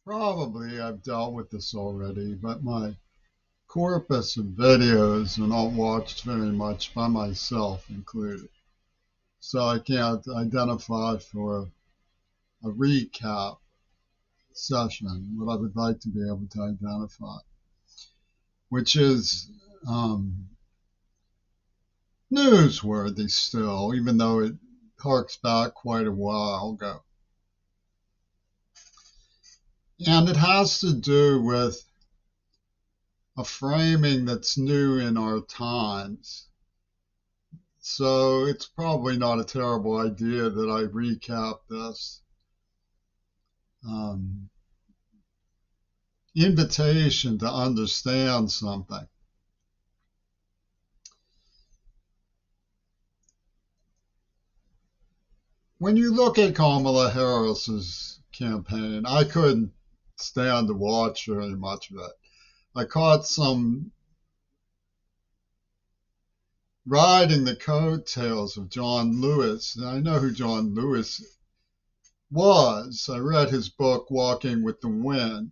Probably I've dealt with this already, but my corpus of videos are not watched very much by myself included. So I can't identify for a recap session what I would like to be able to identify, which is um, newsworthy still, even though it harks back quite a while ago. And it has to do with a framing that's new in our times. So it's probably not a terrible idea that I recap this um, invitation to understand something. When you look at Kamala Harris's campaign, I couldn't stand to watch very much of it. I caught some riding the coattails of John Lewis, and I know who John Lewis was. I read his book, Walking with the Wind.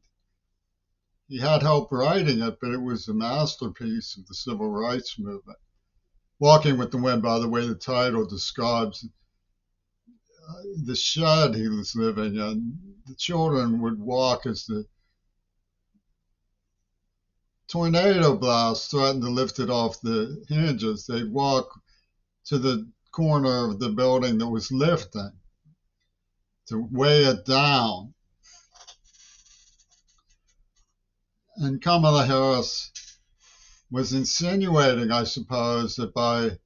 He had help writing it, but it was a masterpiece of the civil rights movement. Walking with the Wind, by the way, the title describes the shed he was living in. The children would walk as the tornado blast threatened to lift it off the hinges. They'd walk to the corner of the building that was lifting to weigh it down. And Kamala Harris was insinuating, I suppose, that by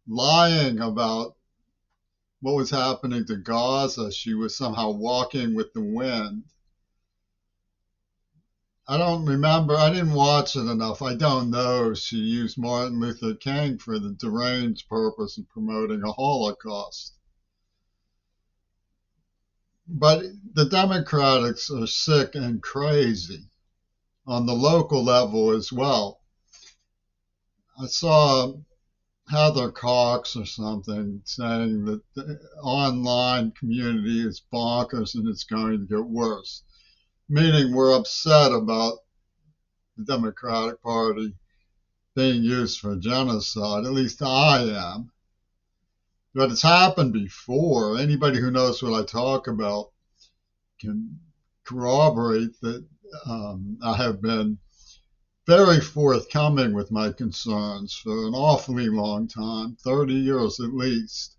lying about what was happening to Gaza, she was somehow walking with the wind. I don't remember, I didn't watch it enough. I don't know if she used Martin Luther King for the deranged purpose of promoting a Holocaust. But the Democrats are sick and crazy on the local level as well. I saw Heather Cox or something saying that the online community is bonkers and it's going to get worse, meaning we're upset about the Democratic Party being used for genocide. At least I am. But it's happened before. Anybody who knows what I talk about can corroborate that I have been very forthcoming with my concerns for an awfully long time, 30 years at least,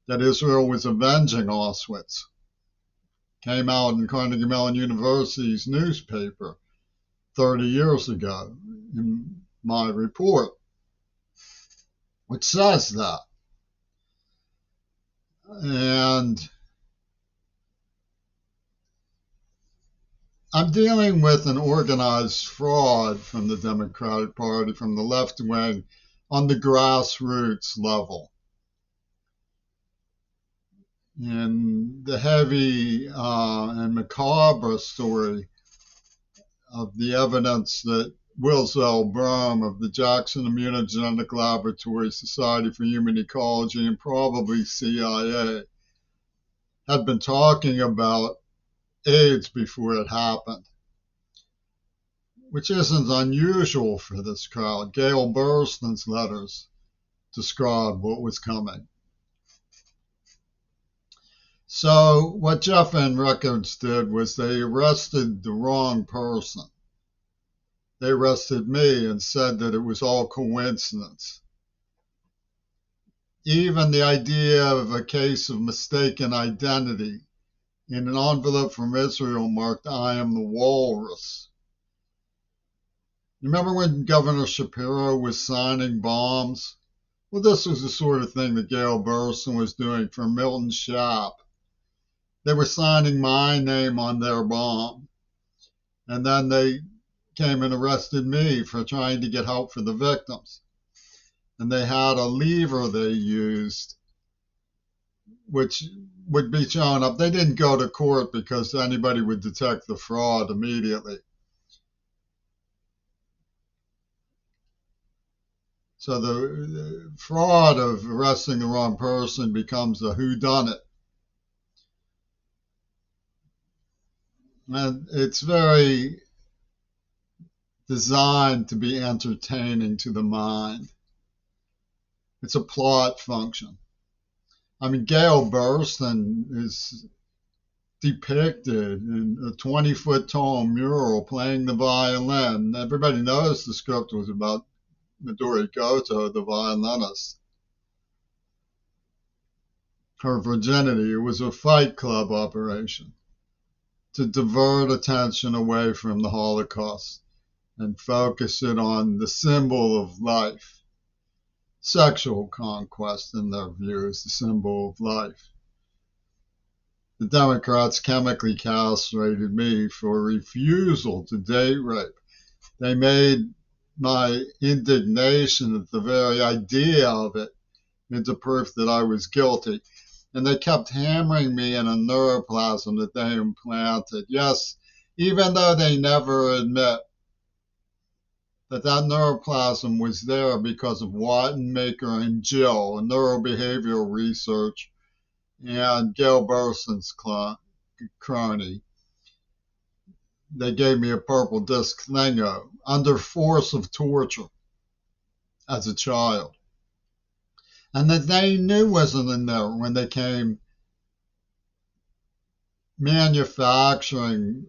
that Israel was avenging Auschwitz. Came out in Carnegie Mellon University's newspaper 30 years ago in my report, which says that. And I'm dealing with an organized fraud from the Democratic Party, from the left wing, on the grassroots level. In the heavy and macabre story of the evidence that Wilsell Brum of the Jackson Immunogenic Laboratory, Society for Human Ecology, and probably CIA had been talking about AIDS before it happened, which isn't unusual for this crowd. Gail Burston's letters describe what was coming. So what Jeff and Records did was they arrested the wrong person. They arrested me and said that it was all coincidence. Even the idea of a case of mistaken identity in an envelope from Israel marked "I am the walrus." Remember when Governor Shapiro was signing bombs? Well, this was the sort of thing that Gail Burson was doing for Milton Schaap. They were signing my name on their bomb. And then they came and arrested me for trying to get help for the victims. And they had a lever they used, which would be shown up. They didn't go to court because anybody would detect the fraud immediately. So the fraud of arresting the wrong person becomes a whodunit. And it's very designed to be entertaining to the mind. It's a plot function. I mean, Gail Burston is depicted in a 20-foot tall mural playing the violin. Everybody knows the script was about Midori Goto, the violinist. Her virginity, it was a Fight Club operation to divert attention away from the Holocaust and focus it on the symbol of life. Sexual conquest, in their view, is the symbol of life. The Democrats chemically castrated me for refusal to date rape. They made my indignation at the very idea of it into proof that I was guilty. And they kept hammering me in a neuroplasm that they implanted. Yes, even though they never admit that neuroplasm was there because of Wattenmaker and Jill, neurobehavioral research, and Gail Burston's crony. They gave me a purple disc thingo under force of torture as a child. And that they knew wasn't in there when they came manufacturing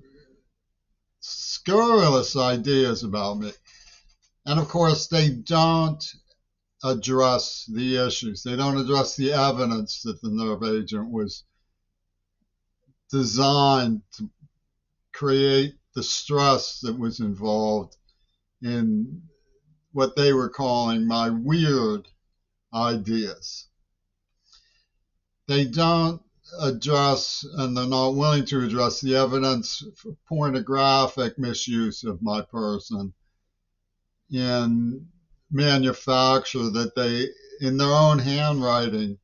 scurrilous ideas about me. And of course, they don't address the issues. They don't address the evidence that the nerve agent was designed to create the stress that was involved in what they were calling my weird ideas. They don't address, and they're not willing to address, the evidence for pornographic misuse of my person in manufacture that they, in their own handwriting,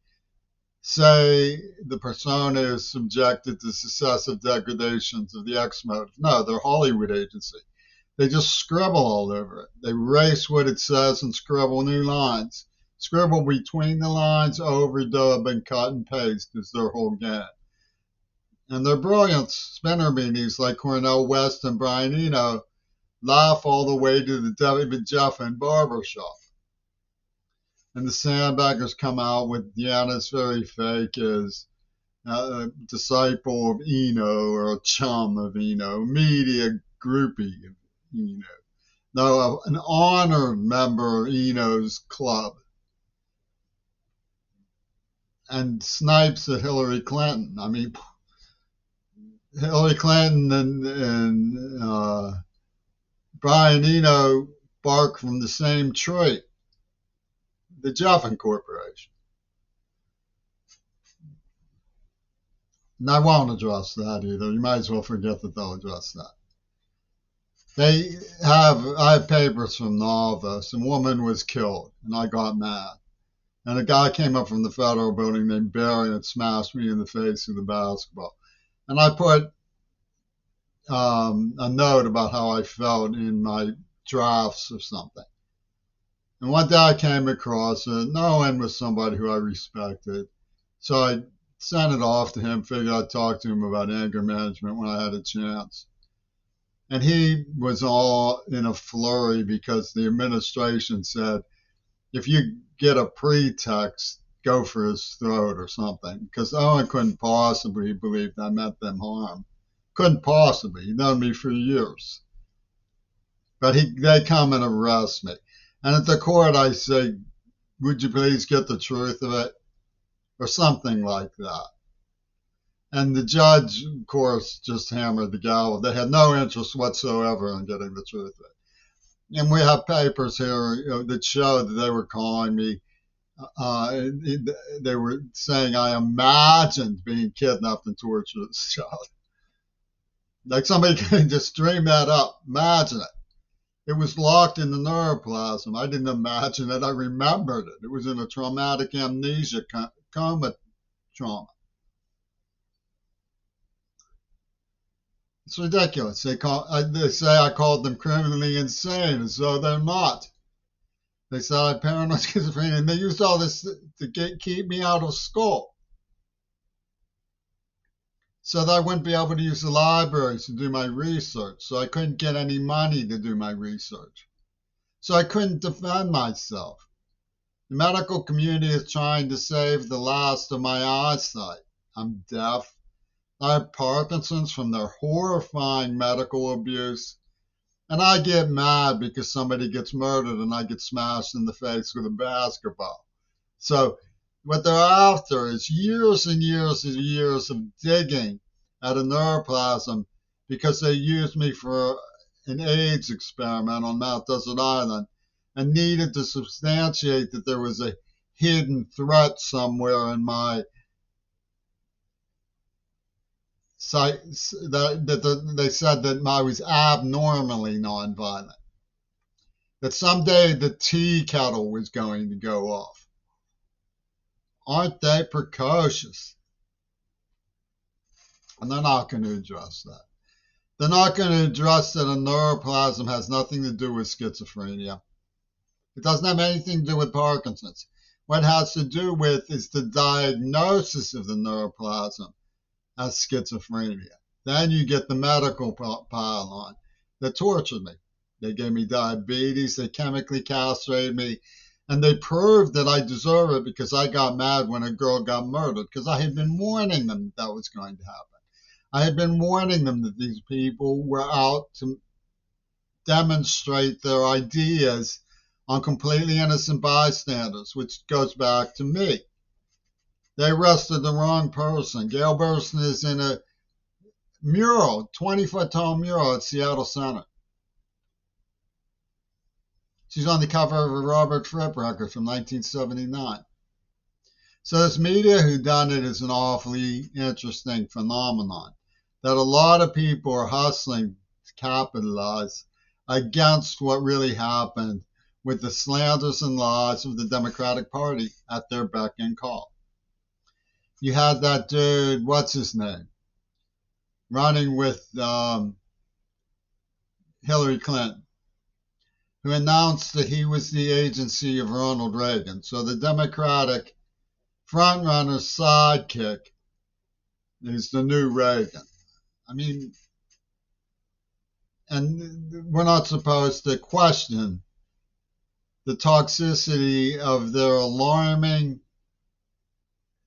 say the persona is subjected to successive degradations of the X motive. No, they're Hollywood agency. They just scribble all over it. They erase what it says and scribble new lines. Scribble between the lines, overdub, and cut and paste is their whole game. And they're brilliant spinner meanies like Cornel West and Brian Eno laugh all the way to the David Geffen barbershop. And the sandbaggers come out with, yeah, it's very fake, as a disciple of Eno or a chum of Eno, media groupie of Eno. No, an honored member of Eno's club. And snipes at Hillary Clinton. I mean, Hillary Clinton and Brian Eno bark from the same tree, the Geffen Corporation. And I won't address that either. You might as well forget that they'll address that. I have papers from Novus. A woman was killed, and I got mad. And a guy came up from the federal building named Barry and smashed me in the face with a basketball. And I put a note about how I felt in my drafts or something. And one day I came across it. Nolan was somebody who I respected. So I sent it off to him, figured I'd talk to him about anger management when I had a chance. And he was all in a flurry because the administration said, if you get a pretext, go for his throat or something. Because Owen couldn't possibly believe I meant them harm. Couldn't possibly. He'd known me for years. But they come and arrest me. And at the court, I say, would you please get the truth of it? Or something like that. And the judge, of course, just hammered the gavel. They had no interest whatsoever in getting the truth of it. And we have papers here that show that they were calling me. They were saying I imagined being kidnapped and tortured as a child. Like somebody can just dream that up. Imagine it. It was locked in the neuroplasm. I didn't imagine it. I remembered it. It was in a traumatic amnesia coma trauma. It's ridiculous. They say I called them criminally insane, as though they're not. They said I had paranoid schizophrenia, and they used all this to keep me out of school. so that I wouldn't be able to use the libraries to do my research. So I couldn't get any money to do my research. So I couldn't defend myself. The medical community is trying to save the last of my eyesight. I'm deaf. I have Parkinson's from their horrifying medical abuse. And I get mad because somebody gets murdered and I get smashed in the face with a basketball. So what they're after is years and years and years of digging at a neuroplasm because they used me for an AIDS experiment on Mount Desert Island and needed to substantiate that there was a hidden threat somewhere in my they said that I was abnormally nonviolent, that someday the tea kettle was going to go off. Aren't they precocious? And they're not going to address that. They're not going to address that a neuroplasm has nothing to do with schizophrenia. It doesn't have anything to do with Parkinson's. What it has to do with is the diagnosis of the neuroplasm as schizophrenia. Then you get the medical pile on that tortured me. They gave me diabetes, they chemically castrated me, and they proved that I deserve it because I got mad when a girl got murdered, because I had been warning them that was going to happen. I had been warning them that these people were out to demonstrate their ideas on completely innocent bystanders, which goes back to me. They arrested the wrong person. Gail Burstyn is in a mural, 20-foot tall mural at Seattle Center. She's on the cover of a Robert Fripp record from 1979. So this media whodunit is an awfully interesting phenomenon that a lot of people are hustling to capitalize against what really happened with the slanders and lies of the Democratic Party at their beck and call. You had that dude, what's his name, running with Hillary Clinton, who announced that he was the agency of Ronald Reagan. So the Democratic frontrunner's sidekick is the new Reagan. I mean, and we're not supposed to question the toxicity of their alarming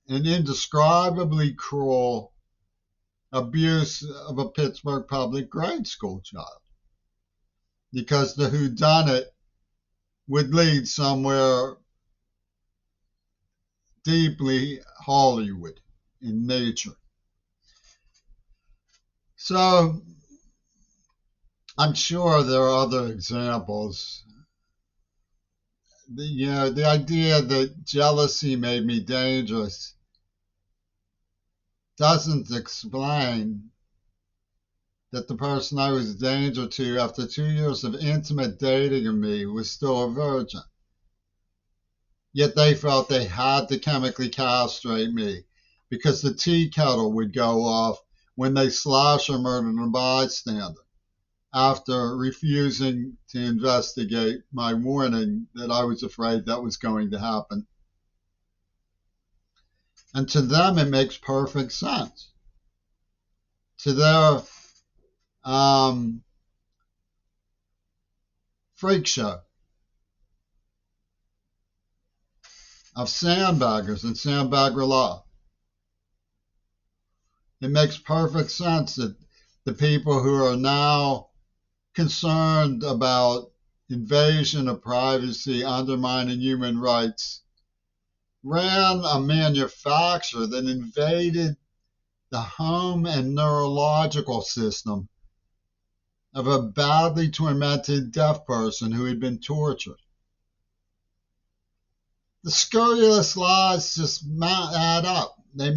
and indescribably cruel abuse of a Pittsburgh public grade school child. Because the whodunit would lead somewhere deeply Hollywood in nature. So I'm sure there are other examples. The idea that jealousy made me dangerous doesn't explain that the person I was a danger to after 2 years of intimate dating of me was still a virgin. Yet they felt they had to chemically castrate me because the tea kettle would go off when they slash or murdered a bystander after refusing to investigate my warning that I was afraid that was going to happen. And to them, it makes perfect sense. To their freak show of sandbaggers and sandbagger law. It makes perfect sense that the people who are now concerned about invasion of privacy, undermining human rights, ran a manufacturer that invaded the home and neurological system of a badly tormented deaf person who had been tortured. The scurrilous lies just add up. They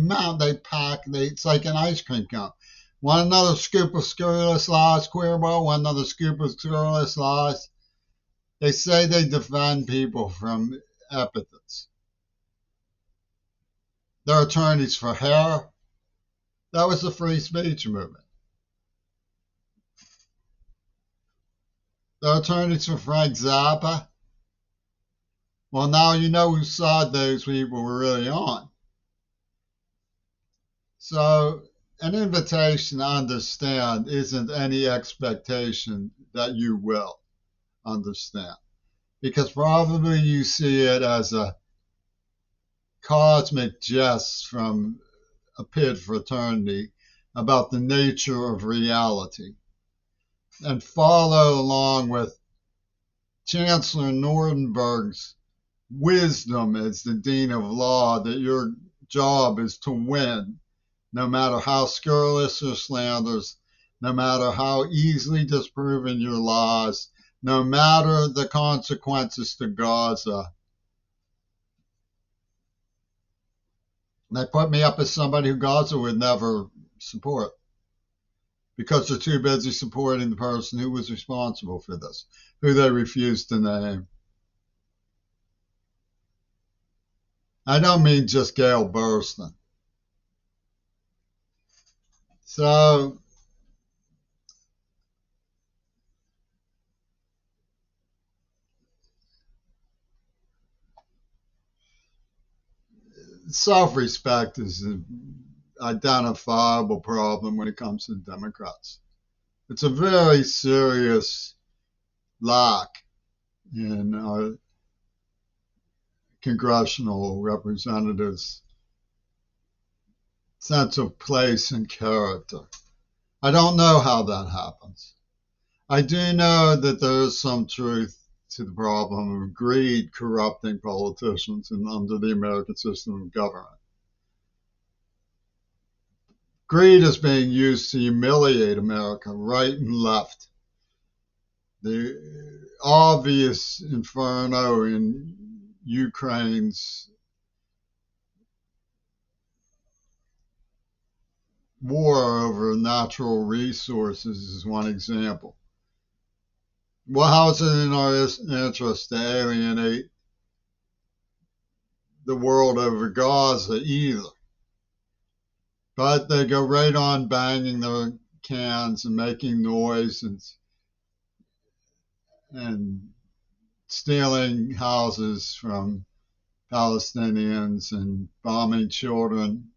pack, it's like an ice cream cone. Want another scoop of scurrilous lies, Queerball? Want another scoop of scurrilous lies? They say they defend people from epithets. They're attorneys for hair. That was the free speech movement. They're attorneys for Frank Zappa. Well, now you know whose side those people were really on. So an invitation to understand isn't any expectation that you will understand, because probably you see it as a cosmic jest from a pit fraternity about the nature of reality, and follow along with Chancellor Nordenberg's wisdom as the Dean of Law that your job is to win, no matter how scurrilous your slanders, no matter how easily disproven your lies, no matter the consequences to Gaza. They put me up as somebody who Gaza would never support because they're too busy supporting the person who was responsible for this, who they refused to name. I don't mean just Gail Burston. So self-respect is an identifiable problem when it comes to Democrats. It's a very serious lack in our congressional representatives' sense of place and character. I don't know how that happens. I do know that there is some truth to the problem of greed corrupting politicians and under the American system of government. Greed is being used to humiliate America, right and left. The obvious inferno in Ukraine's war over natural resources is one example. Well, how is it in our interest to alienate the world over Gaza either? But they go right on banging their cans and making noise and stealing houses from Palestinians and bombing children.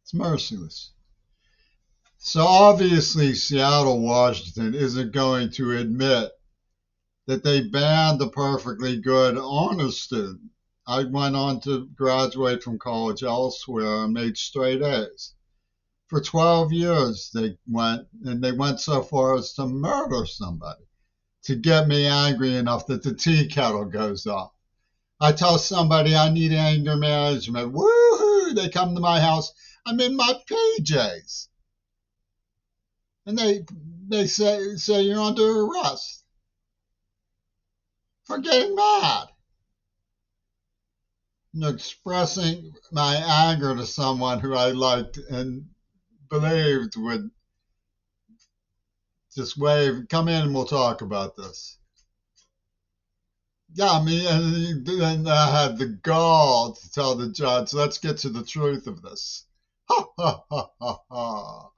It's merciless. So obviously, Seattle, Washington isn't going to admit that they banned the perfectly good honor student. I went on to graduate from college elsewhere and made straight A's. For 12 years, they went so far as to murder somebody to get me angry enough that the tea kettle goes off. I tell somebody I need anger management. Woohoo! They come to my house. I'm in my PJs. And they say you're under arrest for getting mad. And expressing my anger to someone who I liked and believed would just wave, come in and we'll talk about this. Yeah, I mean, and then I had the gall to tell the judge, let's get to the truth of this. Ha, ha, ha, ha, ha.